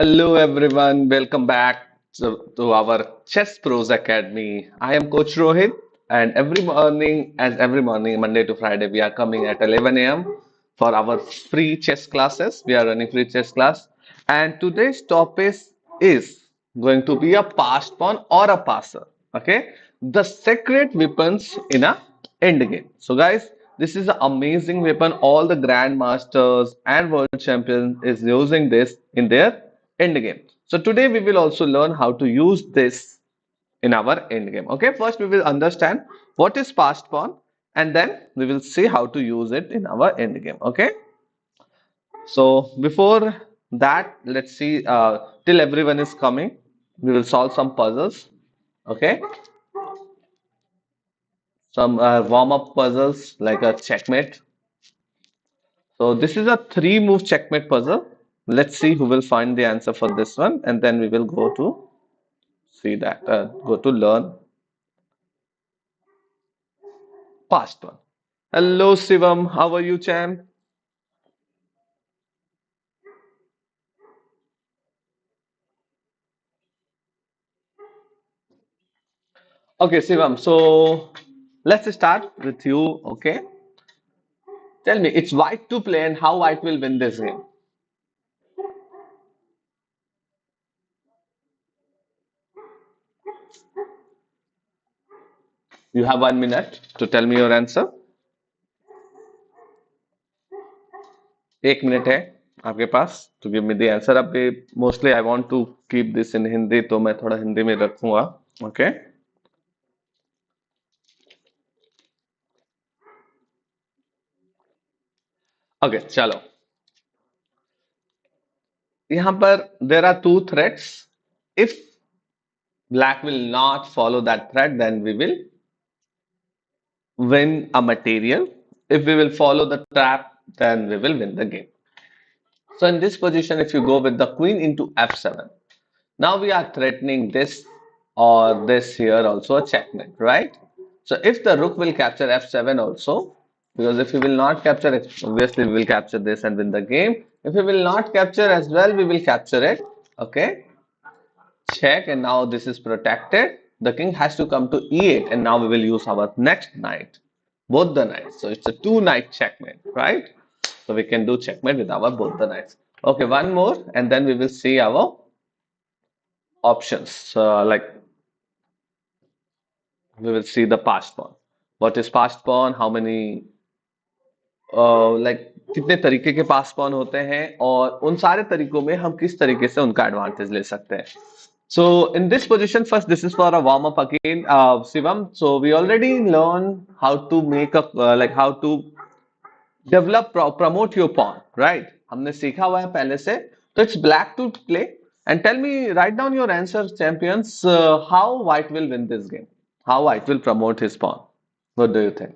Hello everyone, welcome back to our Chess Pros Academy. I am Coach Rohit, and every morning, Monday to Friday, we are coming at 11 a.m. for our free chess classes. We are running free chess class, and today's topic is going to be a passed pawn or a passer. Okay, the secret weapons in a end game. So, guys, this is an amazing weapon. All the grandmasters and world champions is using this in their end game. So today we will also learn how to use this in our end game. Okay, first we will understand what is passed pawn, and then we will see how to use it in our end game. Okay, so before that, let's see till everyone is coming, we will solve some puzzles. Okay, some warm-up puzzles like a checkmate. So this is a three move checkmate puzzle. Let's see who will find the answer for this one, and then we will go to see that go to learn past one. Hello, Shivam. How are you, champ? Okay, Shivam. So let's start with you. Okay. Tell me, it's white to play and how white will win this game. You have 1 minute to tell me your answer. 1 minute है आपके पास to give me the answer. अभी mostly I want to keep this in Hindi तो मैं थोड़ा हिंदी में रखूंगा. Okay. Okay, चलो. यहाँ पर there are two threats. If black will not follow that threat, then we will win a material. If we will follow the trap, then we will win the game. So in this position, if you go with the queen into f7, now we are threatening this or this here also a checkmate, right? So if the rook will capture f7 also, because if we will not capture it, obviously we will capture this and win the game. If we will not capture as well, we will capture it. Okay, check, and now this is protected. The king has to come to e8, and now we will use our next knight, both the knights. So it's a two knight checkmate, right? So we can do checkmate with our both the knights. Okay, one more, and then we will see our options. Like we will see the passed pawn. What is passed pawn? How many like कितने तरीके के पास pawn होते हैं और उन सारे तरीकों में हम किस तरीके से उनका एडवांटेज ले सकते हैं. So in this position, first this is for a warm up again, Shivam. So we already learned how to make a like how to develop promote your pawn, right? हमने सीखा हुआ है पहले से. So it's black to play. And tell me, write down your answer, champions. How white will win this game? How white will promote his pawn? What do you think?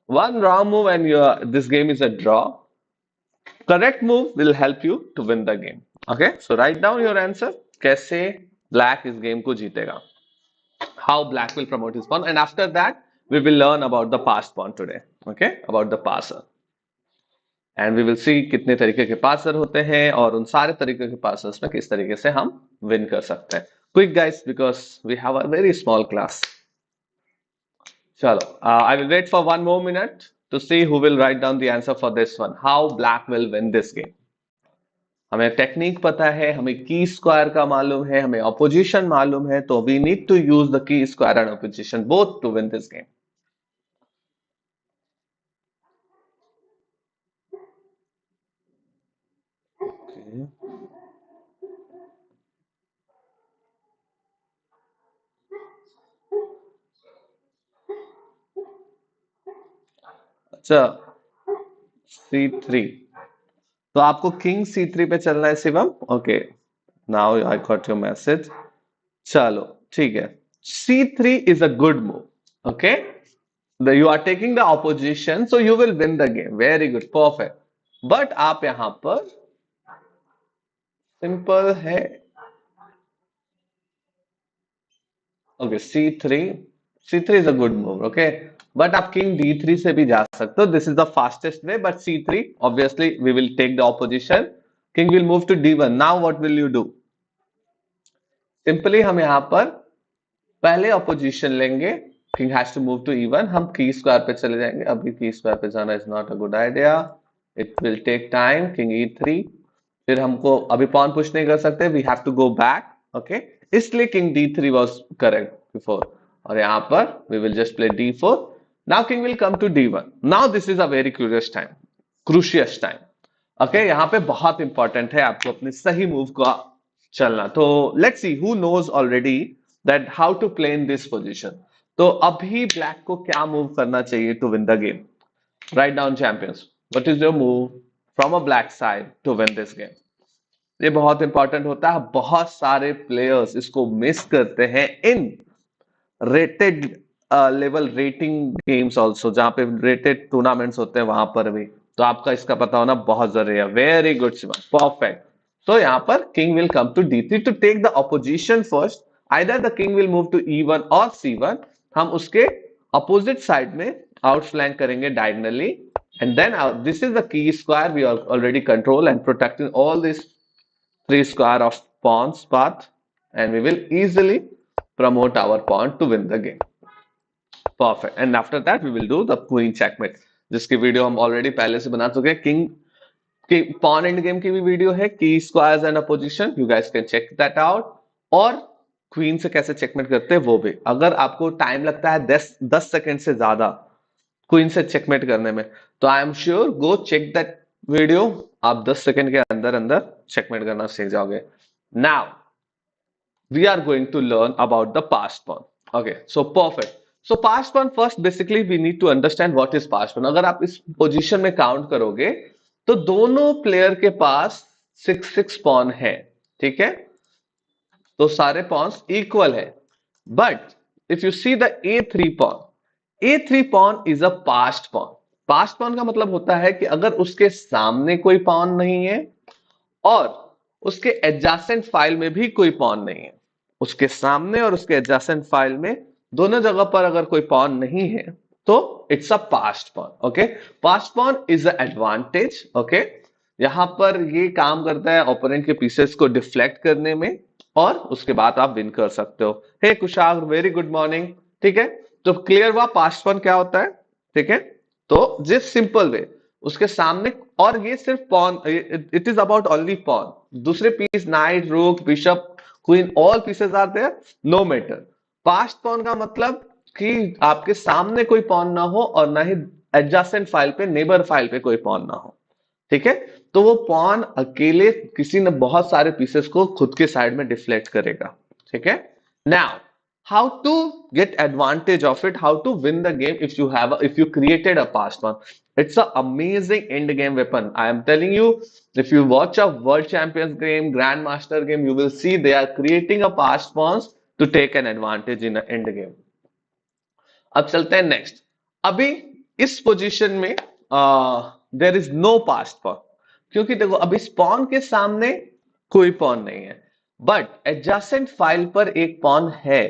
One wrong move and this game is a draw. Correct move will help you to win the game. Okay, so write down your answer. कैसे black इस game को जीतेगा? How black will promote his pawn, and after that we will learn about the passed pawn today. Okay, about the passer. And we will see कितने तरीके के passer होते हैं और उन सारे तरीके के पासर्स में किस तरीके से हम विन कर सकते हैं. Quick guys, because we have a very small class. चलो, I will wait for 1 more minute to see who will write down the answer for this one. How black will win this game? हमें technique पता है, हमें की square का मालूम है, हमें ऑपोजिशन मालूम है, तो we need to use the key square and opposition both to win this game. अच्छा, C3. तो आपको किंग C3 पे चलना है Shivam. Okay, now I got your message. चलो, ठीक है. C3 is a good move. Okay, you are taking the opposition, so you will win the game. Very good, perfect. But आप यहाँ पर सिंपल है. Okay, C3 is a good move. Okay, but आप king D3 से भी जा सकते हो. This is the fastest way, but C3 obviously we will take the opposition King will move to d1. Now what will you do? Simply हम यहाँ पर पहले अपोजिशन लेंगे. King has to move to E1. हम की square पे चले जाएंगे. अभी की स्क्वायर पे जाना is not a good idea. It will take time. King E3. फिर हमको अभी पॉन पुश नहीं कर सकते. We have to go back. Okay, इसलिए king D3 was correct before. और यहाँ पर we will just play D4. Now king will come to D1. Now this is a very curious time, crucial time. Okay, यहाँ पे बहुत important है आपको अपने सही मूव का चलना. तो let's see who knows already that how to play in this position. तो अभी ब्लैक को क्या मूव करना चाहिए to win the game? Write down champions, what is your move from a black side to win this game? ये बहुत important होता है. बहुत सारे प्लेयर्स इसको मिस करते हैं in rated level rating games also, जहां पे रेटेड टूर्नामेंट्स होते हैं वहां पर भी. तो आपका इसका पता होना बहुत जरूरी है. Very good Shiva, perfect. तो यहाँ पर king will come to D3 to take the opposition first. Either the king will move to E1 और C1. हम उसके अपोजिट साइड में आउट फ्लैंक करेंगे diagonally. And then this is the key square we are already control and protecting all this three square of pawns path, and we will easily promote our pawn to win the game. Perfect. And after that we will do the queen checkmate, जिसकी video हम already पहले से बना चुके हैं. King की pawn end game की भी वीडियो है, key squares and opposition. You guys can check that out. और क्वीन से कैसे चेकमेट करते हैं वो भी. अगर आपको टाइम लगता है 10 सेकंड से ज्यादा क्वीन से चेकमेट करने में, तो I am sure go check that video. आप 10 सेकंड के अंदर अंदर चेकमेट करना सीख जाओगे. Now we are going to learn about the passed pawn. Okay, so perfect. So passed pawn, first basically we need to understand what is passed pawn. अगर आप इस पोजीशन में काउंट करोगे तो दोनों प्लेयर के पास 6 पॉन है. ठीक है, तो सारे पॉन्स इक्वल है. But if you see the A3 pawn, A3 pawn is a passed pawn. passed pawn का मतलब होता है कि अगर उसके सामने कोई पॉन नहीं है और उसके एडजेसेंट फाइल में भी कोई पॉन नहीं है, उसके सामने और उसके एडजेसेंट फाइल में दोनों जगह पर अगर कोई पॉन नहीं है, तो it's a passed pawn. Okay, passed pawn is a advantage. Okay, यहां पर ये काम करता है ओपोनेंट के पीसेस को डिफ्लेक्ट करने में, और उसके बाद आप विन कर सकते हो. हे कुशाग, वेरी गुड मॉर्निंग. ठीक है, तो क्लियर हुआ पास्ट पॉन क्या होता है. ठीक है, तो जिस सिंपल वे उसके सामने, और ये सिर्फ pawn, it is about only pawn. दूसरे piece knight, rook, bishop, queen, all pieces are there, no matter. Passed pawn का मतलब कि आपके सामने कोई पॉन ना हो और ना ही एडजेसेंट फाइल पे, नेबर फाइल पे कोई पॉन ना हो. ठीक है, तो वो पॉन अकेले किसी ने बहुत सारे पीसेस को खुद के साइड में डिफ्लेक्ट करेगा. ठीक है, now how to get advantage of it, how to win the game if you created a passed one. It's an amazing end game weapon. I am telling you, if you watch a world champions game, grandmaster game, you will see they are creating a passed pawns to take an advantage in the end game. अब चलते हैं next. अभी इस position में there is no passed pawn, क्योंकि देखो अभी इस पॉन के सामने कोई पॉन नहीं है, बट एडजेसेंट फाइल पर एक पॉन है,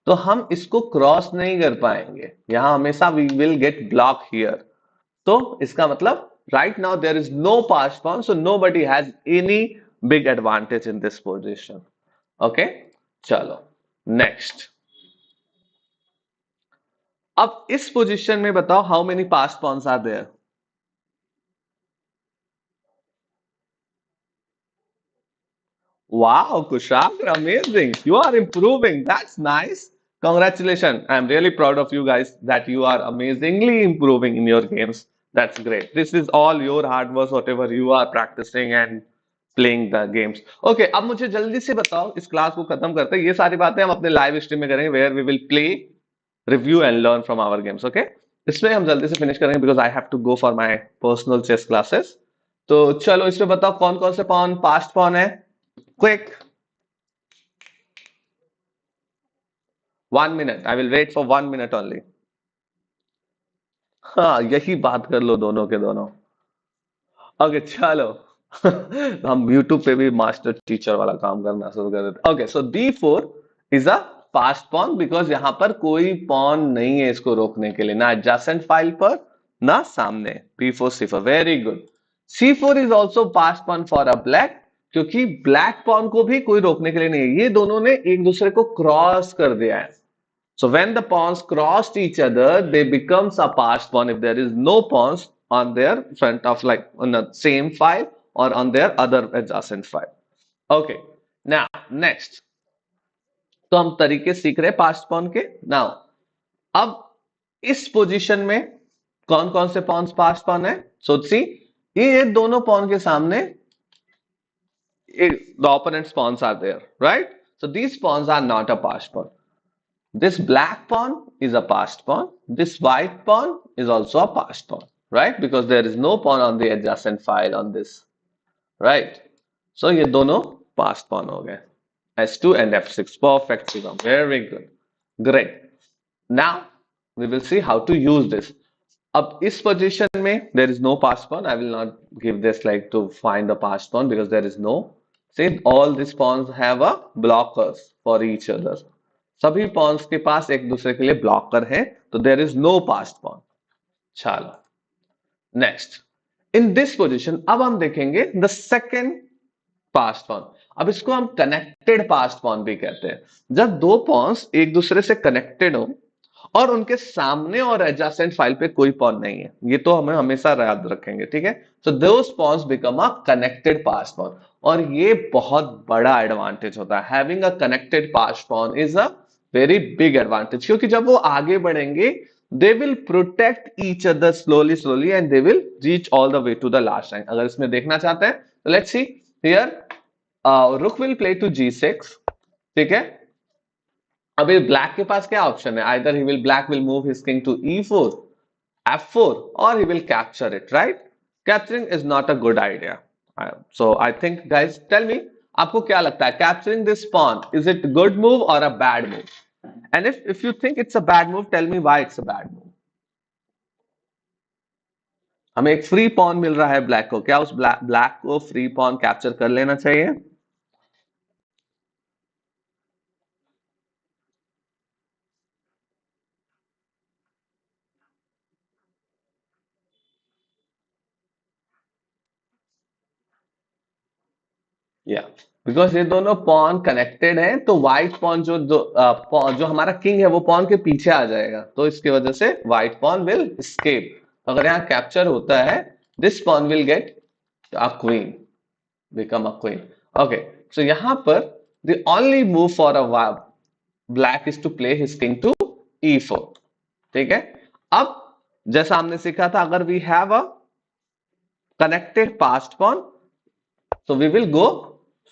तो हम इसको क्रॉस नहीं कर पाएंगे. यहां हमेशा we will get block here. तो इसका मतलब right now there is no passed pawn, so nobody has any big advantage in this position. Okay, चलो नेक्स्ट. अब इस पोजीशन में बताओ how many passed pawns are there? Wow, Kushal, amazing. You are improving. That's nice. Congratulations. I'm really proud of you guys that you are amazingly improving in your games. That's great. This is all your hard work, whatever you are practicing and playing the games. Okay, अब मुझे जल्दी से बताओ, इस class को खत्म करते हैं. ये सारी बातें हम अपने लाइव स्ट्रीम में करेंगे, where we will play, review and learn from our games. Okay? इसमें हम जल्दी से फिनिश करेंगे because I have to go for my personal chess classes. तो चलो इसमें बताओ कौन कौन से पॉन पास्ट पॉन है. Quick, 1 minute. I will wait for 1 minute only. हाँ, यही बात कर लो दोनों के दोनों. ओके, चलो. हम YouTube पे भी मास्टर टीचर वाला काम करना शुरू कर देते. Okay, so D4 is a passed pawn because यहां पर कोई पॉन नहीं है इसको रोकने के लिए, ना एडजेसेंट फाइल पर ना सामने. B4 C4, very good. C4 is also passed pawn for a black. क्योंकि ब्लैक पॉन को भी कोई रोकने के लिए नहीं है, ये दोनों ने एक दूसरे को क्रॉस कर दिया है. So when the pawns crossed each other, they becomes a passed pawn if there is no pawns on their front of like on the same file or on their other adjacent file. Okay. Now next, तो हम तरीके सीख रहे हैं past pawn के. Now अब इस position में कौन कौन से पॉन्स पास्ट पॉन है? सो सी, ये दोनों पॉन के सामने the opponent's pawns are there, right? So these pawns are not a passed pawn. This black pawn is a passed pawn. This white pawn is also a passed pawn, right? Because there is no pawn on the adjacent file on this, right? So ये दोनों passed pawn हो गए. S2 and F6. Perfect, Shubham. Very good. Great. Now we will see how to use this. अब इस position में there is no passed pawn. I will not give this like to find the passed pawn because there is no. See, all these pawns have a blockers for each other. सभी पॉन्स के पास एक दूसरे के लिए blocker है, तो there is no passed pawn. चलो नेक्स्ट, इन दिस पोजीशन अब हम देखेंगे द सेकेंड पास्ट पॉन. अब इसको हम कनेक्टेड पास्ट पॉन भी कहते हैं. जब दो पॉन्स एक दूसरे से कनेक्टेड हो और उनके सामने और एडजेसेंट फाइल पे कोई पॉन नहीं है, ये तो हमें हमेशा याद रखेंगे, ठीक है. So those pawns become a connected passed pawn. और ये बहुत बड़ा एडवांटेज होता है. Having a connected passed pawn is a very big advantage, क्योंकि जब वो आगे बढ़ेंगे they will protect each other slowly slowly and they will reach all the way to the last line. अगर इसमें देखना चाहते हैं तो let's see here, rook will play to G6, ठीक है. अभी ब्लैक के पास क्या ऑप्शन है? Either he will black will move his king to E4, F4 और he will capture it, right? Capturing is not a good idea. So I think guys, tell me, आपको क्या लगता है? Capturing this pawn, is it good move और a bad move? And if you think it's a bad move, tell me why it's a bad move. हमें एक free pawn मिल रहा है black को, क्या उस ब्लैक को फ्री पॉन कैप्चर कर लेना चाहिए? या बिकॉज ये दोनों पॉन कनेक्टेड हैं, तो व्हाइट पॉन जो हमारा किंग है वो पॉन के पीछे आ जाएगा, तो इसकी वजह से व्हाइट पॉन विल escape. अगर यहाँ कैप्चर होता है, this pawn will get a queen, become a queen. Okay, so यहाँ पर the only move for a black is to play his king to E4, ठीक है. अब जैसा हमने सीखा था, अगर we have a connected passed pawn, so we will go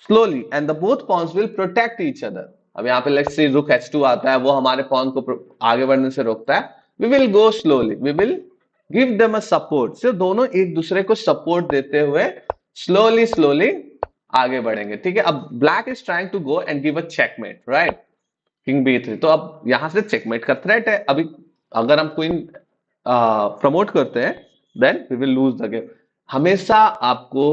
slowly and the both pawns will protect each other. अब यहाँ पे let's say rook h2 आता है, वो हमारे pawn को आगे बढ़ने से रोकता है. We will go slowly, we will give them a support. सिर्फ दोनों एक दूसरे को support देते हुए slowly slowly आगे बढ़ेंगे, ठीक है. अब black is trying to go and give a checkmate, right? King b3, तो अब यहां से checkmate का threat है. अभी अगर हम queen प्रमोट करते हैं, then we will lose the game. हमेशा आपको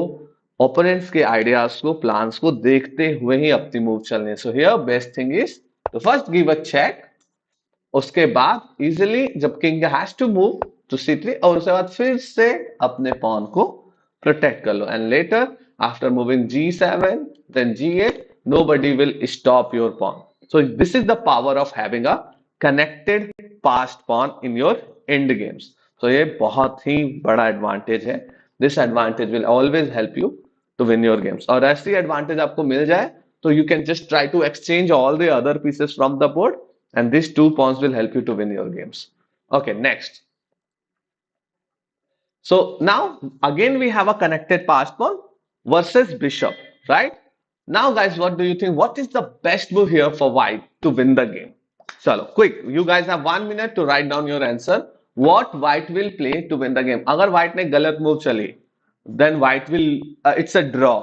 ओपोनेंट्स के आइडियाज को, प्लान्स को देखते हुए ही अपनी मूव चलनी है. So here best thing is to first give a check, उसके बाद इजिली जब king has to move to C3, और उसके बाद फिर से अपने पॉन को प्रोटेक्ट कर लो. And later after moving G7 then G8, nobody will stop your pawn. So this is the power of having a connected passed pawn in your end games. So ये बहुत ही बड़ा एडवांटेज है. This advantage will always help you to win your games. और ऐसी advantage आपको मिल जाए तो you can just try to exchange all the other pieces from the board and these two pawns will help you to win your games. Okay, next. So now again we have a connected passed pawn versus bishop, right? Now guys, what do you think? What is the best move here for white to win the game? Chalo, quick. You guys have 1 minute to write down your answer. What white will play to win the game? अगर white ने गलत move चली, then white will it's a draw.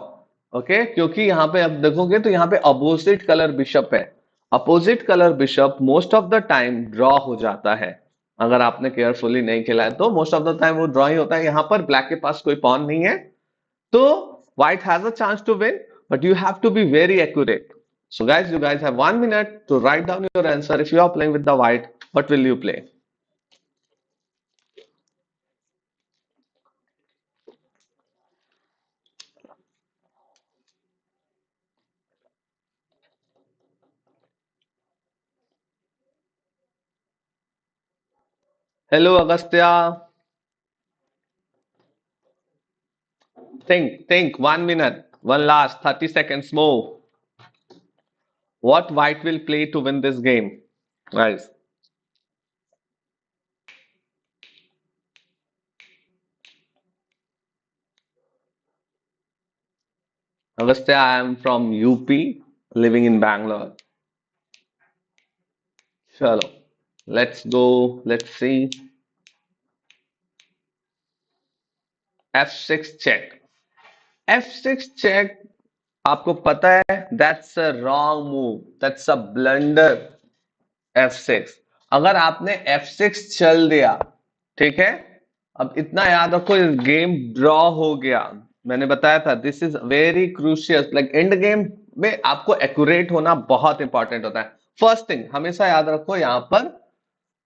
Okay? क्योंकि यहाँ पे अब देखोगे तो यहाँ पे opposite color bishop है. Opposite color bishop most of the time draw हो जाता है. अगर आपने केयरफुली नहीं खेला है तो मोस्ट ऑफ द टाइम वो ड्रॉ ही होता है. यहाँ पर ब्लैक के पास कोई पॉन नहीं है, तो white has a chance to win, but you have to be very accurate. So guys, you guys have 1 minute to write down your answer. If you are playing with the white, what will you play? Hello, Agastya. Think. 1 minute. One last 30 seconds more. What white will play to win this game? Guys, Agastya, I am from UP, living in Bangalore. Chalo. Let's go. Let's see. F6 check. F6 check. आपको पता है that's a wrong move. That's a blunder. F6 अगर आपने F6 चल दिया, ठीक है, अब इतना याद रखो इस गेम ड्रॉ हो गया। मैंने बताया था this is very crucial, like end game में आपको एक्यूरेट होना बहुत इंपॉर्टेंट होता है। फर्स्ट थिंग हमेशा याद रखो यहां पर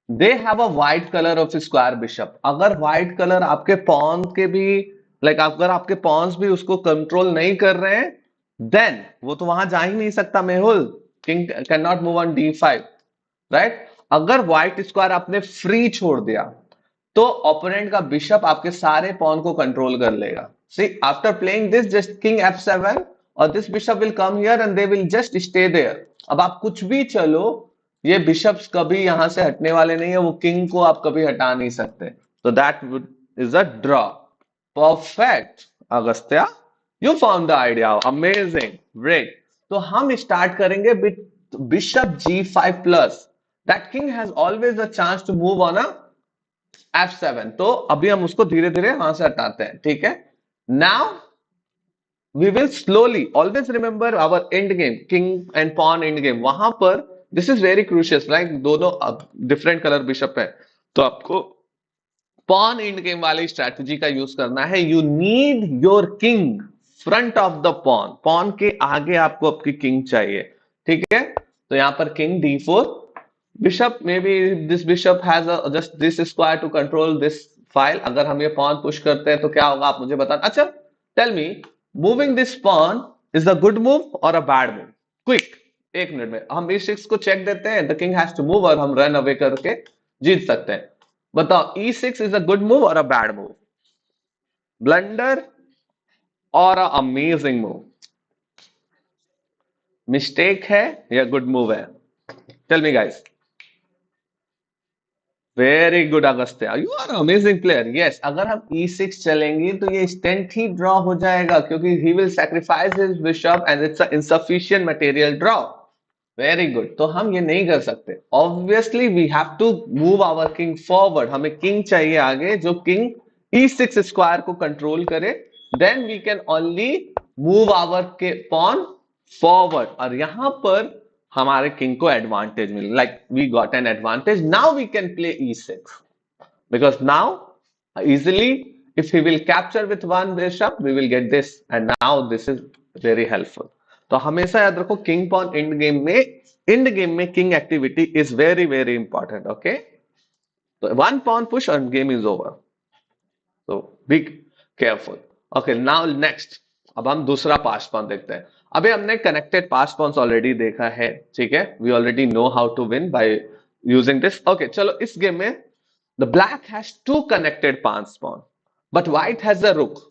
they have a white colour of square bishop. अगर व्हाइट कलर आपके पॉन के भी, लाइक अगर आपके पॉन्स भी उसको कंट्रोल नहीं कर रहे हैं, देन वो तो वहां जा ही नहीं सकता Mehul. King can not move on D5, right. अगर व्हाइट स्क्वायर आपने फ्री छोड़ दिया तो ओपोनेंट का बिशप आपके सारे पॉन को कंट्रोल कर लेगा। See after playing this just king F7 और this bishop will come here and they will just stay there. अब आप कुछ भी चलो, ये बिशप्स कभी यहां से हटने वाले नहीं है, वो किंग को आप कभी हटा नहीं सकते। तो that is a draw. Perfect Agastya, you found the idea, amazing, great. तो हम स्टार्ट करेंगे with bishop G5 plus. That king has always a chance to move on a F7। तो अभी हम उसको धीरे धीरे वहां से हटाते हैं, ठीक है। Now we will slowly always remember our end game, king and pawn end game. वहां पर this is very crucial, like दोनों डिफरेंट कलर बिशप है, तो आपको पॉन एंड गेम वाली स्ट्रैटेजी का यूज करना है। You need your king front of the pawn, pawn के आगे आपको आपकी किंग चाहिए, ठीक है। तो यहां पर king D4, bishop may be this bishop has just this square to control this file. अगर हम ये पॉन पुश करते हैं तो क्या होगा आप मुझे बताना। अच्छा, tell me, moving this pawn is a good move और a bad move? Quick, 1 minute में हम E6 को चेक देते हैं, the king has to move और हम रन अवे करके जीत सकते हैं। बताओ, E6 is a good move और अ बैड मूव? ब्लंडर और अ अमेजिंग मूव? मिस्टेक है या गुड मूव है? Tell me guys. Very good Agastya, you are amazing player. Yes, अगर हम E6 चलेंगे तो ये इंस्टेंट ही ड्रॉ हो जाएगा, क्योंकि he will sacrifice his bishop and it's a insufficient material draw. Very good, तो हम ये नहीं कर सकते। Obviously we have to move our king forward. हमें किंग चाहिए आगे जो किंग E6 स्क्वायर को कंट्रोल करे, then we can only move our के पॉन फॉरवर्ड। और यहां पर हमारे किंग को एडवांटेज मिले, like we got an advantage. Now we can play E6 because now easily if he will capture with one bishop we will get this, and now this is very helpful। तो हमेशा याद रखो king pawn end game में king activity is very very important, okay. तो one pawn push और game is over, तो be careful. Okay, now next, अब हम दूसरा पास पॉन देखते हैं। अभी हमने कनेक्टेड पास पॉन्स ऑलरेडी देखा है, ठीक है, we already know how to win by using this. Okay, चलो इस गेम में the black has two connected pawns pawn, but white has a rook.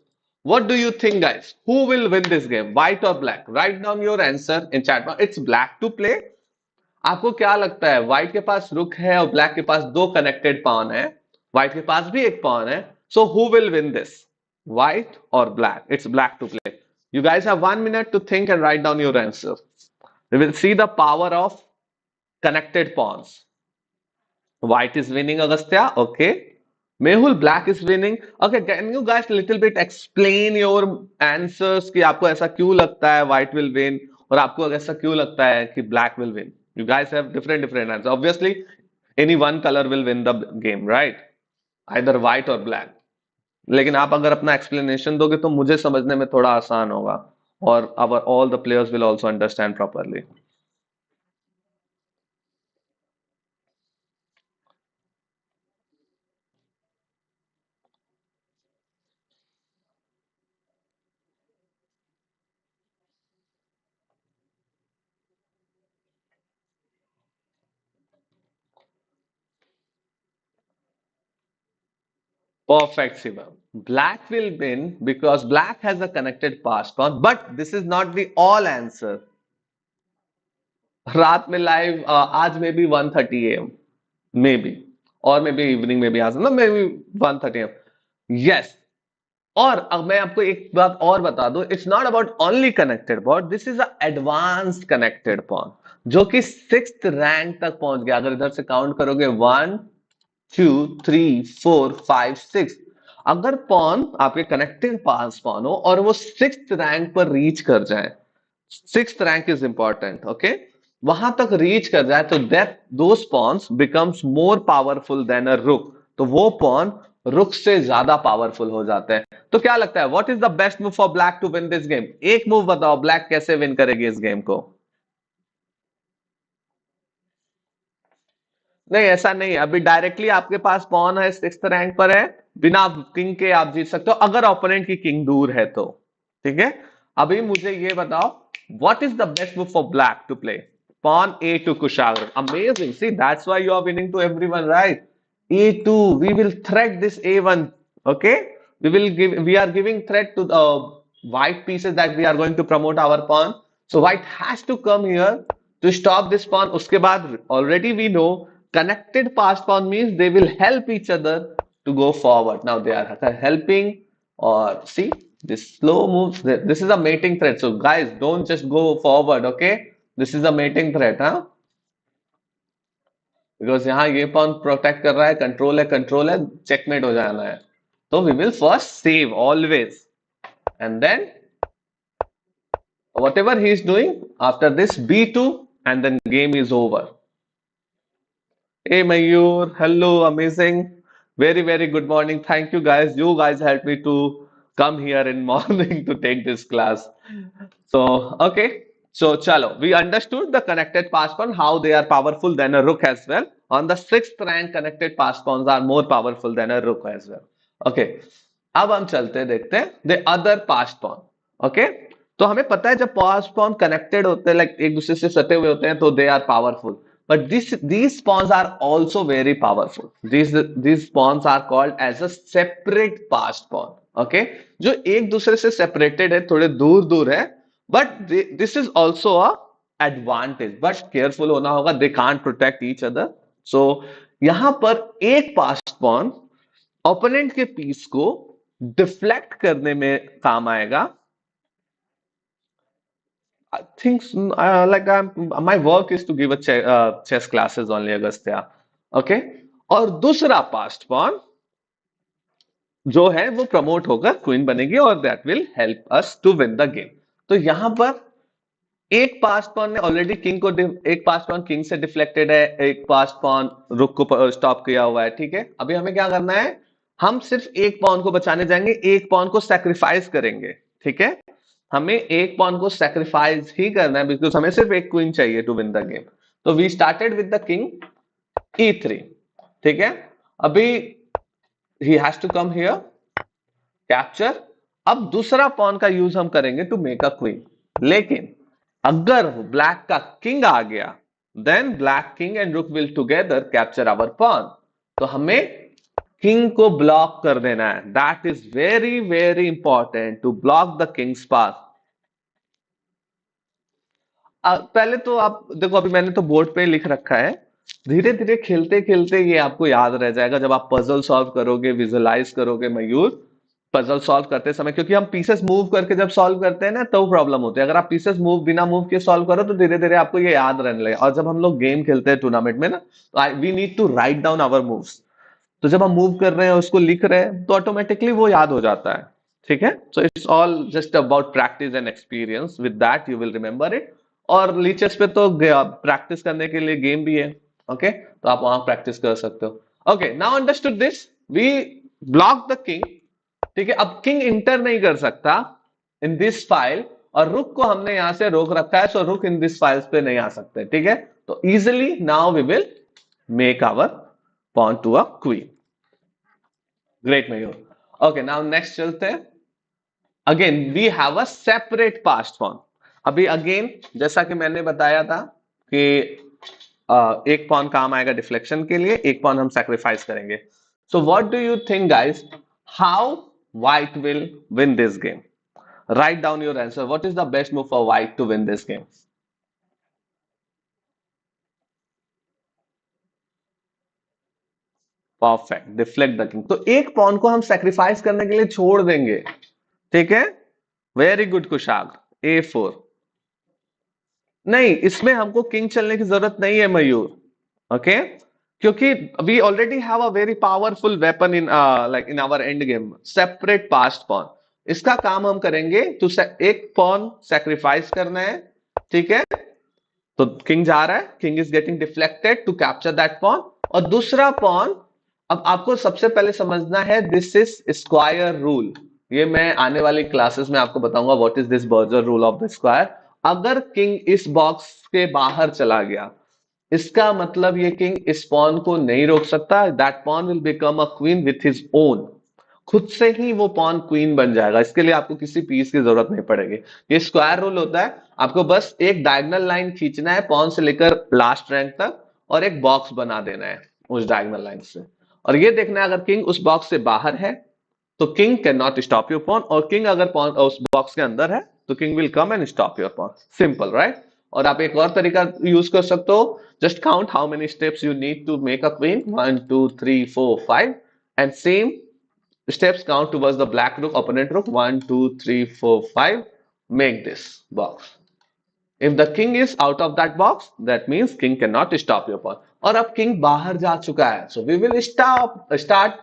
What do you think, guys? Who will win this game, white or black? Write down your answer in chat box. It's black to play. आपको क्या लगता है, white के पास रुक है और black के पास दो कनेक्टेड पॉन है, व्हाइट के पास भी एक पॉन है, so who will win this, white और black? It's black to play. You guys have 1 minute to think and write down your answer. We will see the power of connected pawns. White is winning, Agastya. Okay. Mehul, black is winning. Okay, can you guys little bit explain your answers कि आपको ऐसा क्यों लगता है white will win और आपको ऐसा क्यों लगता है कि black will win? You guys have different answers. Obviously, any one color will win the game, right? Either white or black. लेकिन आप अगर अपना explanation दोगे तो मुझे समझने में थोड़ा आसान होगा और our all the players will also understand properly. Perfect, Shivam. Black will win because black has a connected passed pawn, but this is not the all answer. रात में लाइव आज may be 1:30 AM may be, और may be evening में भी आ सकता, may be 1:30 AM। Yes. और अब मैं आपको एक बात और बता दूं, it's not about only connected pawn, this is a advanced connected pawn जो कि 6th रैंक तक पहुंच गया। अगर इधर से काउंट करोगे 1, 2, 3, 4, 5, 6, अगर पॉन आपके कनेक्टेड पास पॉन हो और वो 6th रैंक पर रीच कर जाए, 6th rank is important, okay, वहां तक रीच कर जाए तो that those pawns becomes more powerful then a rook, तो वो पॉन रुक से ज्यादा पावरफुल हो जाते हैं। तो क्या लगता है, what is the best move for black to win this game? एक मूव बताओ, ब्लैक कैसे विन करेगी इस गेम को? नहीं, ऐसा नहीं है, अभी डायरेक्टली आपके पास पॉन है, 6th रैंक पर है, बिना किंग के आप जीत सकते हो अगर ओपोनेंट की किंग दूर है तो। ठीक है, अभी मुझे ये बताओ, what is the best move for black to play? Pawn A2 Kushagra. Amazing. See, that's why you are winning to everyone, right? A2. We will threat this A1. Okay? We are giving threat to the white pieces that we are going to promote our pawn. So white has to come here to stop this pawn. Uske baad, already we know connected passed pawn means they will help each other to go forward. Now they are helping, or see, this slow moves. This is a mating threat. So guys, don't just go forward, okay? This is a mating threat, हाँ, because यहाँ ये pawn protect कर रहा है, control है, checkmate हो जाना है। तो we will first save always, and then whatever he is doing after this b2, and then game is over. Hey Mayur, hello, amazing. Very, very good morning. Thank you guys. You guys helped me to come here in morning to take this class. So, okay. So, chalo, we understood the connected pass pawn, how they are powerful than a rook as well. On the 6th rank, connected pass pawns are more powerful than a rook as well. Okay. अब हम चलते हैं, देखते हैं the other passed pawn. Okay. तो हमें पता है जब पास पॉन कनेक्टेड होते हैं, लाइक एक दूसरे से सटे हुए होते हैं, तो they are powerful, but these pawns are also very powerful. These pawns are called as a separate passed pawn. Okay, जो एक दूसरे से सेपरेटेड है, थोड़े दूर दूर है, but this is also a advantage, but careful होना होगा, they can't protect each other. So यहां पर एक passed pawn ओपोनेंट के पीस को डिफ्लेक्ट करने में काम आएगा। I think like my work is to give a chess classes only, Agastya. Okay, और दूसरा पास्ट पॉन जो है वो प्रमोट होकर क्वीन बनेगी, और that will help us to win the game. तो यहां पर एक पास्ट पॉन ने ऑलरेडी किंग को, एक पास्ट पॉन किंग से डिफ्लेक्टेड है, एक पास्ट पॉन रुक को स्टॉप किया हुआ है। ठीक है, अभी हमें क्या करना है, हम सिर्फ एक पॉन को बचाने जाएंगे, एक पॉन को सैक्रिफाइस करेंगे। ठीक है, हमें एक पॉन को सैक्रिफाइस ही करना है, बिकॉज हमें सिर्फ एक क्वीन चाहिए टू विन द गेम। तो we started with the king E3। ठीक है, अभी he has to come here, capture. अब दूसरा पॉन का यूज हम करेंगे टू मेक अ क्वीन, लेकिन अगर ब्लैक का किंग आ गया, then black king and rook will together capture our pawn. तो हमें किंग को ब्लॉक कर देना है, that is very very important to block the king's path. पहले तो आप देखो, अभी मैंने तो बोर्ड पे लिख रखा है, धीरे धीरे खेलते खेलते ये आपको याद रह जाएगा, जब आप पजल सॉल्व करोगे, विजुअलाइज करोगे मयूर, पजल सॉल्व करते समय, क्योंकि हम पीसेस मूव करके जब सॉल्व करते हैं ना तो प्रॉब्लम होती है। अगर आप पीसेस मूव बिना मूव के सॉल्व करो तो धीरे धीरे आपको ये याद रहने लगेगा। और जब हम लोग गेम खेलते हैं टूर्नामेंट में ना, तो we need to write down our moves. तो जब हम मूव कर रहे हैं, उसको लिख रहे हैं, तो ऑटोमेटिकली वो याद हो जाता है। ठीक है, so it's all just about practice and experience, with that you will remember it. और लीचेस पे तो प्रैक्टिस करने के लिए गेम भी है। ओके, तो आप वहां प्रैक्टिस कर सकते हो। Okay, now understood this, V block the king. ठीक है, अब किंग इंटर नहीं कर सकता इन दिस फाइल, और रुक को हमने यहां से रोक रखा है, सो रुक इन दिस फाइल्स पे नहीं आ सकते। ठीक है, तो easily now we will make our pawn to a queen. Great, Mayur. Okay, now next चलते हैं। Again, we have a separate passed pawn. अभी again, जैसा कि मैंने बताया था कि एक पॉन काम आएगा डिफ्लेक्शन के लिए, एक पॉन हम सैक्रिफाइस करेंगे। So what do you think, guys? How white will win this game? Write down your answer. What is the best move for white to win this game? Perfect, deflect the king. तो एक pawn को हम sacrifice करने के लिए छोड़ देंगे। ठीक है, वेरी गुड कुशाग। A4। नहीं, इसमें हमको किंग चलने की जरूरत नहीं है मयूर। ओके, क्योंकि we already have a very powerful weapon in like in our end game, separate passed pawn. इसका काम हम करेंगे तो एक पॉन सेक्रीफाइस करना है। ठीक है, तो किंग जा रहा है, king is getting deflected to capture that pawn. और दूसरा पॉन, अब आपको सबसे पहले समझना है दिस इज स्क्वायर रूल। ये मैं आने वाली क्लासेस में आपको बताऊंगा what is this Berger rule of the square. अगर किंग इस बॉक्स के बाहर चला गया, इसका मतलब ये किंग इस पॉन को नहीं रोक सकता। That pawn will become a queen with his own. खुद से ही वो पॉन क्वीन बन जाएगा। इसके लिए आपको किसी पीस की जरूरत नहीं पड़ेगी। ये स्क्वायर रूल होता है। आपको बस एक डायगोनल लाइन खींचना है पॉन से लेकर लास्ट रैंक तक, और एक बॉक्स बना देना है उस डायगोनल लाइन से। और ये देखना है अगर किंग उस बॉक्स से बाहर है तो king can not stop your pawn, और किंग अगर पॉन उस बॉक्स के अंदर है तो king will come and stop your pawn. Simple, right? और आप एक और तरीका यूज कर सकते हो। Just count how many steps you need to make a queen, 1 2 3 4 5, and same steps count towards the black rook, opponent rook. 1 2 3 4 5. Make this box. If the king is out of that box, that means king cannot stop your pawn. और अब king बाहर जा चुका है, so we will start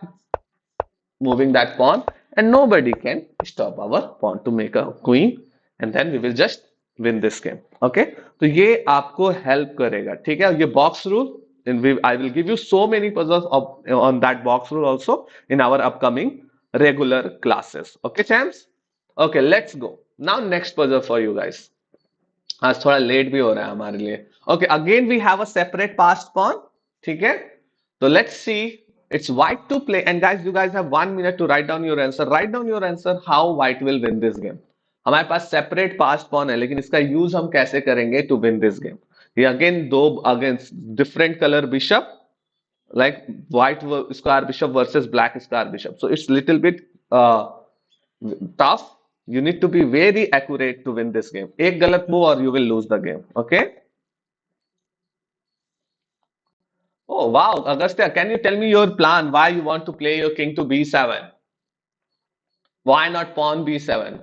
moving that pawn, and nobody can stop our pawn to make a queen, and then we will just win this game. Okay, तो ये आपको help करेगा। ठीक है, ये box rule, I will give you so many puzzles on that box rule also in our upcoming regular classes. Okay, champs? Okay, let's go. Now next puzzle for you guys. आज थोड़ा late भी हो रहा है हमारे लिए। Okay, again we have a separate passed pawn. ठीक है, तो let's see. It's white to play, and guys you guys have 1 minute to write down your answer. Write down your answer how white will win this game. हमारे पास separate passed pawn है, लेकिन इसका use हम कैसे करेंगे to win this game? ये again दो against different colour bishop, like white square bishop versus black square bishop, so it's little bit tough. You need to be very accurate to win this game. एक गलत move or you will lose the game. Okay? Oh wow, Agastya, can you tell me your plan? Why you want to play your king to b7? Why not pawn b7?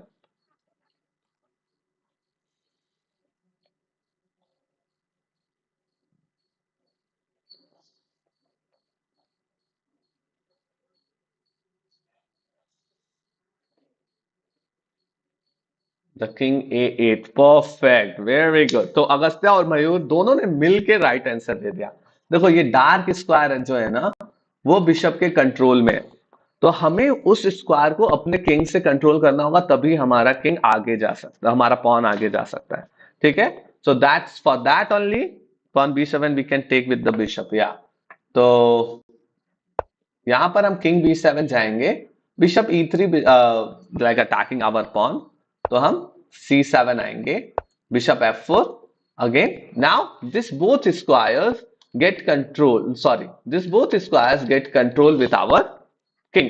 The king A8, perfect, very good. तो अगस्त्या और मयूर दोनों ने मिलके right answer दे दिया। देखो, ये dark square जो है ना, वो बिशप के कंट्रोल में है। तो हमें उस स्क्वायर को अपने किंग से कंट्रोल करना होगा, तभी हमारा किंग आगे जा सकता है, हमारा पॉन आगे जा सकता है। ठीक है, so that's for that only pawn b7 we can take with the bishop, yeah. तो यहां पर हम किंग b7 जाएंगे, bishop e3 like attacking our pawn, तो हम c7 आएंगे, bishop f4 again. Now this both squares get control, sorry, this both squares get control with our king.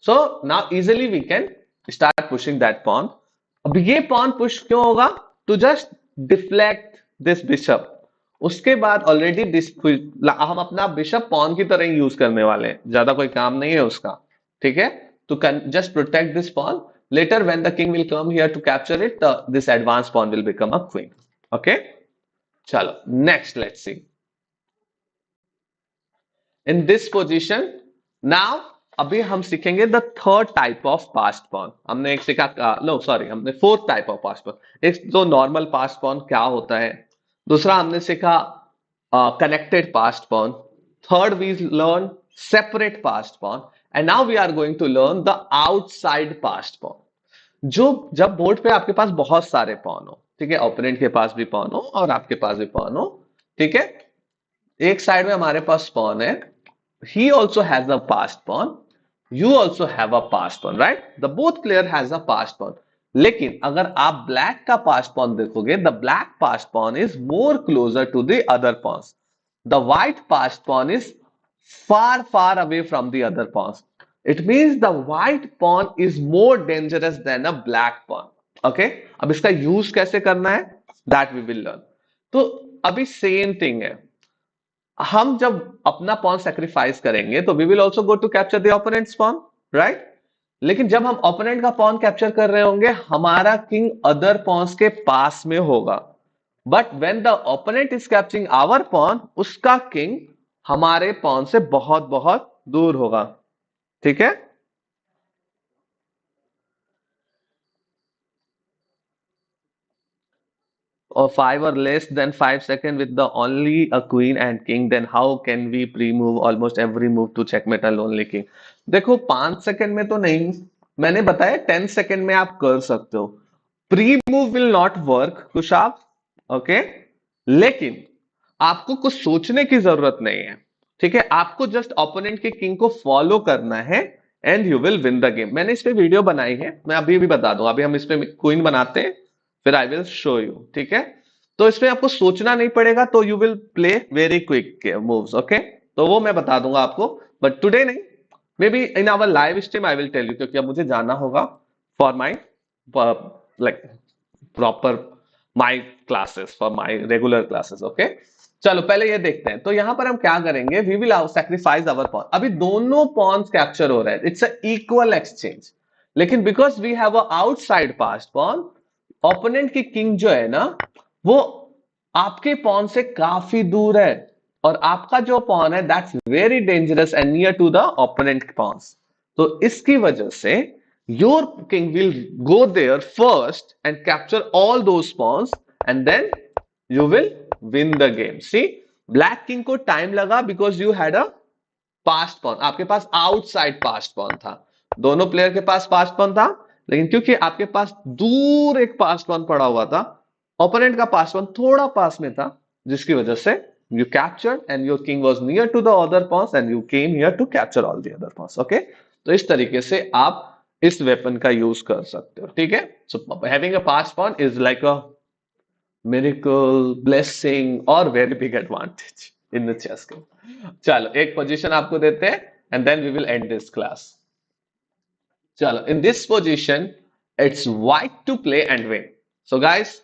So now easily we can start pushing that pawn. अब ये pawn push क्यों होगा? To just deflect this bishop. उसके बाद already हम अपना bishop pawn की तरह यूज करने वाले हैं, ज्यादा कोई काम नहीं है उसका। ठीक है, तो just protect this pawn. Later when the king will come here to capture it, this advance pawn will become a queen. Okay, चलो next let's see. In this position now, अभी हम सीखेंगे the third type of passed pawn. हमने एक सीखा, no sorry, हमने fourth type of passed pawn. एक तो नॉर्मल पास्ट पॉन क्या होता है, दूसरा हमने सीखा connected passed pawn, third we learn separate passed pawn, and now we are going to learn the outside passed pawn. जो जब बोर्ड पे आपके पास बहुत सारे पॉन हो, ठीक है, ओपोनेंट के पास भी पॉन हो और आपके पास भी पॉन हो, ठीक है, एक साइड में हमारे पास पॉन है, he also has a passed pawn, you also have a passed pawn, right? The both player has a passed pawn. लेकिन अगर आप ब्लैक का पास्ट पॉन देखोगे, the black passed pawn is more closer to the other pawns, the white passed pawn is far away from the other pawns. It means the white pawn is more dangerous than a black pawn. Okay, अब इसका use कैसे करना है, that we will learn. तो अभी same thing है, हम जब अपना पॉन सेक्रीफाइस करेंगे तो we will also go to capture the opponents pawn, right? लेकिन जब हम ओपोनेंट का पॉन कैप्चर कर रहे होंगे, हमारा किंग अदर पॉन्स के पास में होगा, but when the opponent is capturing our pawn, उसका किंग हमारे पॉन से बहुत बहुत दूर होगा, ठीक है? Or 5 or less than 5 seconds with the only a queen and king, then how can we pre-move almost every move to checkmate a lonely king? देखो 5 सेकंड में तो नहीं, मैंने बताया 10 सेकंड में आप कर सकते हो. Pre move will not work कुशाब, ओके? लेकिन आपको कुछ सोचने की जरूरत नहीं है, ठीक है? आपको जस्ट ओपोनेंट के किंग को फॉलो करना है and you will win the game. मैंने इस पे वीडियो बनाई है, मैं अभी भी बता दूं. अभी हम इस पे क्वीन बनाते हैं, फिर आई विल शो यू, ठीक है? तो इसमें आपको सोचना नहीं पड़ेगा, तो you will play very quick moves, okay? तो वो मैं बता दूंगा आपको, बट टुडे नहीं. May be in our live stream I will tell you, क्योंकि अब मुझे जाना होगा for my like proper my classes, for my regular classes, okay? चलो पहले ये देखते हैं. तो यहां पर हम क्या करेंगे, we will sacrifice our pawn. अभी दोनों पॉन्स कैप्चर हो रहे हैं, इट्स अ इक्वल एक्सचेंज. लेकिन because we have a outside passed pawn, opponent की किंग जो है ना, वो आपके पॉन से काफी दूर है, और आपका जो पॉन है that's very dangerous and near to the opponent pawns. तो इसकी वजह से your king will go there first and capture all those pawns, and then you will win the game. See, black king को time लगा because you had a passed pawn, आपके पास outside passed pawn था. दोनों player के पास past pawn था, लेकिन क्योंकि आपके पास दूर एक पास्ट पॉन पड़ा हुआ था, ओपोनेंट का पास्ट पॉन थोड़ा पास में था, जिसकी वजह से you captured and your king was near to the other pawns and you came here to capture all the other pawns, okay? तो इस तरीके से आप इस वेपन का यूज कर सकते हो, ठीक है? So having a passed pawn is like a miracle, blessing और very big advantage in the chess game. चलो एक पोजीशन आपको देते हैं and then we will end this class. चलो, in this position it's white to play and win. So guys,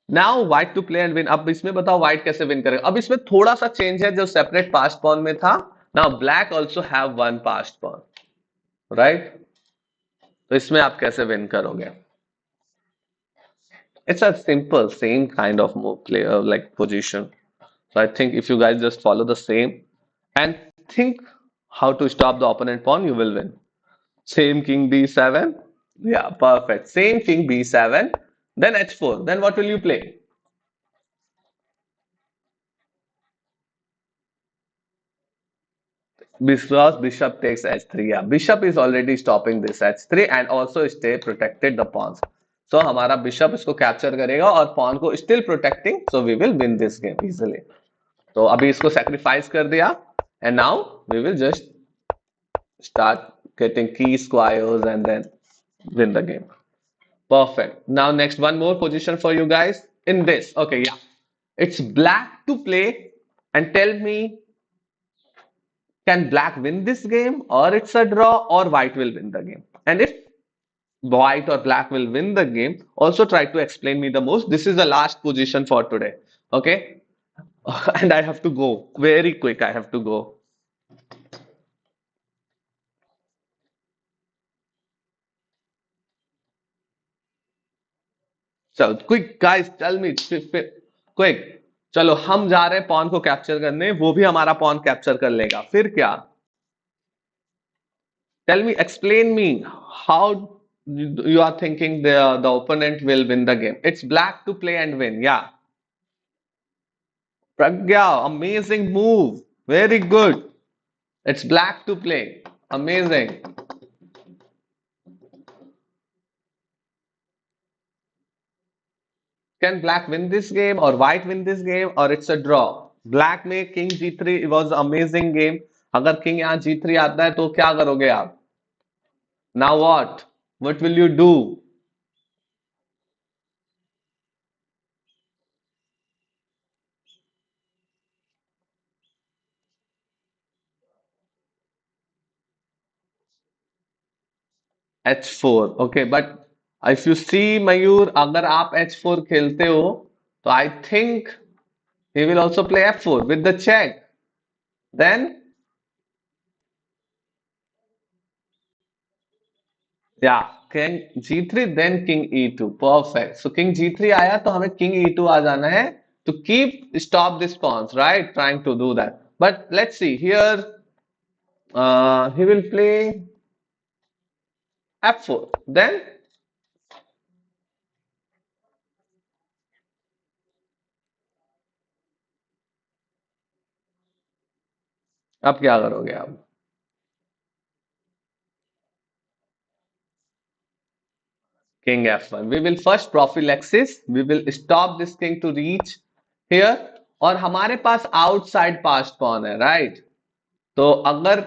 now white to play and win. अब इसमें बताओ white कैसे विन करेगा. अब इसमें थोड़ा सा चेंज है, जो सेपरेट पास्ट पॉन में था. Now black also have one passed pawn, right? तो इसमें आप कैसे विन करोगे? It's a simple, same kind of move, player like position. So I think if you guys just follow the same and think how to stop the opponent pawn, you will win. Same king b7. Yeah, perfect. Same king b7. Then h4. Then what will you play? Because bishop takes h3. Yeah, bishop is already stopping this h3 and also stay protected the pawns. So हमारा bishop इसको capture करेगा और pawn को still protecting. So we will win this game easily. तो अभी इसको sacrifice कर दिया and now we will just start getting key squares and then win the game. Perfect. Now next one more position for you guys in this. Okay, yeah. It's black to play and tell me, can black win this game or it's a draw or white will win the game? And if white or black will win the game, also try to explain me the most. This is the last position for today. Okay? And I have to go very quick. I have to go. So quick guys, tell me quick. चलो हम जा रहे हैं pawn को capture करने, वो भी हमारा पॉन कैप्चर कर लेगा, फिर क्या? Tell me, explain me how you are thinking the opponent will win the game. It's black to play and win. Yeah. Pragya, amazing move. Very good. It's black to play. Amazing. Can black win this game or white win this game or it's a draw? Black में king g3 was amazing game. अगर king यहाँ g3 आता है तो क्या करोगे आप? Now what? What will you do? H4. Okay, but if you see Mayur, अगर आप H4 खेलते हो, तो I think he will also play F4 with the check. Then, yeah, King G3, then King E2. Perfect. So King G3 आया तो हमें King E2 आ जाना है to keep stop this pawns, right? Trying to do that. But let's see here. He will play F4. Then, अब क्या करोगे आप? King F1. We will first prophylaxis. We will stop this king to reach here. और हमारे पास outside passed pawn है, right? तो अगर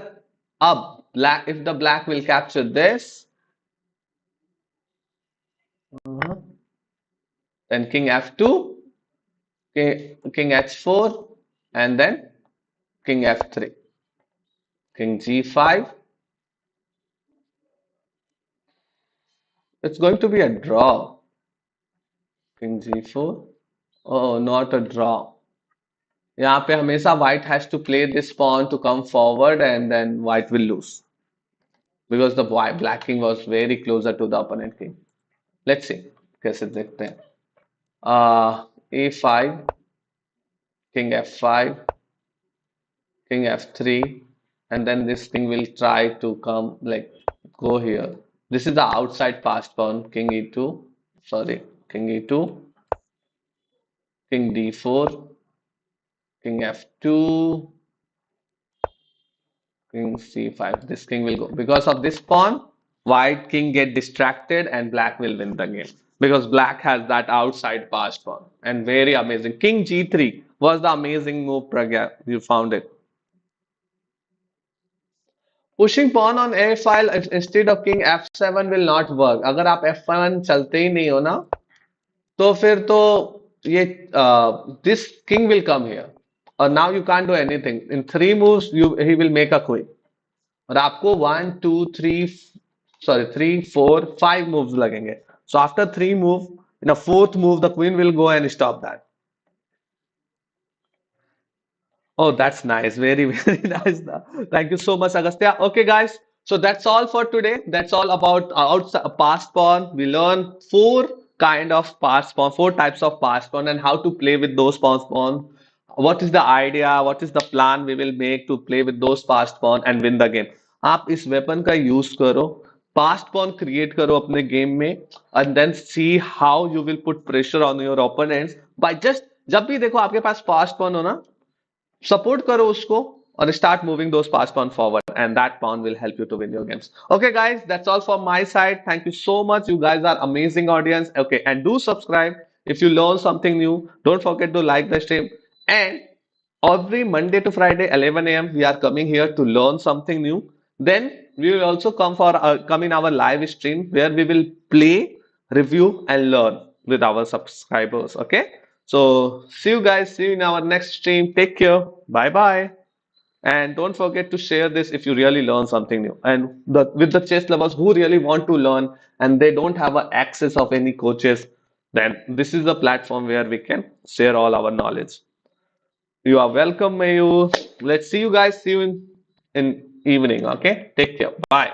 अब black, if the black will capture this, then king F2, king H4, and then king F3, king G5. It's going to be a draw. King G4. Oh, not a draw. यहाँ पे हमेशा white has to play this pawn to come forward and then white will lose because the black king was very closer to the opponent king. Let's see कैसे देखते हैं. A5, king F5, king F3, and then this king will try to come like go here. This is the outside passed pawn, king E2, sorry, king E2, king D4, king F2, king c5. This king will go. Because of this pawn, white king get distracted and black will win the game. Because black has that outside passed pawn. And very amazing. King g3 was the amazing move, Pragya. You found it. Pushing pawn on a file instead of king f7 will not work. अगर आप f1 चलते ही नहीं हो ना, तो फिर तो ये this king will come here. Or now you can't do anything. In 3 moves, he will make a queen. और आपको 1 2 3 4 5 moves लगेंगे. So after 3 moves, in a fourth move, the queen will go and stop that. Oh, that's nice. Very, very nice. Thank you so much, Agastya. Okay, guys. So that's all for today. That's all about past pawn. We learned four kind of past pawn, four types of past pawn, and how to play with those past pawn. What is the idea? What is the plan we will make to play with those past pawn and win the game? आप इस weapon का use करो, past pawn create करो अपने game में, and then see how you will put pressure on your opponents by just जब भी देखो आपके पास past pawn हो ना, support करो उसको और start moving those pass pawn forward and that pawn will help you to win your games. Okay guys, that's all from my side. Thank you so much. You guys are amazing audience. Okay, and do subscribe if you learn something new. Don't forget to like the stream, and every Monday to Friday 11 a.m. we are coming here to learn something new. Then we will also come in our live stream where we will play, review and learn with our subscribers. Okay, so see you guys. See you in our next stream. Take care. Bye bye. And don't forget to share this if you really learn something new. And with the chess lovers who really want to learn and they don't have access of any coaches, then this is the platform where we can share all our knowledge. You are welcome, Mayu. Let's see you guys. See you in evening. Okay. Take care. Bye.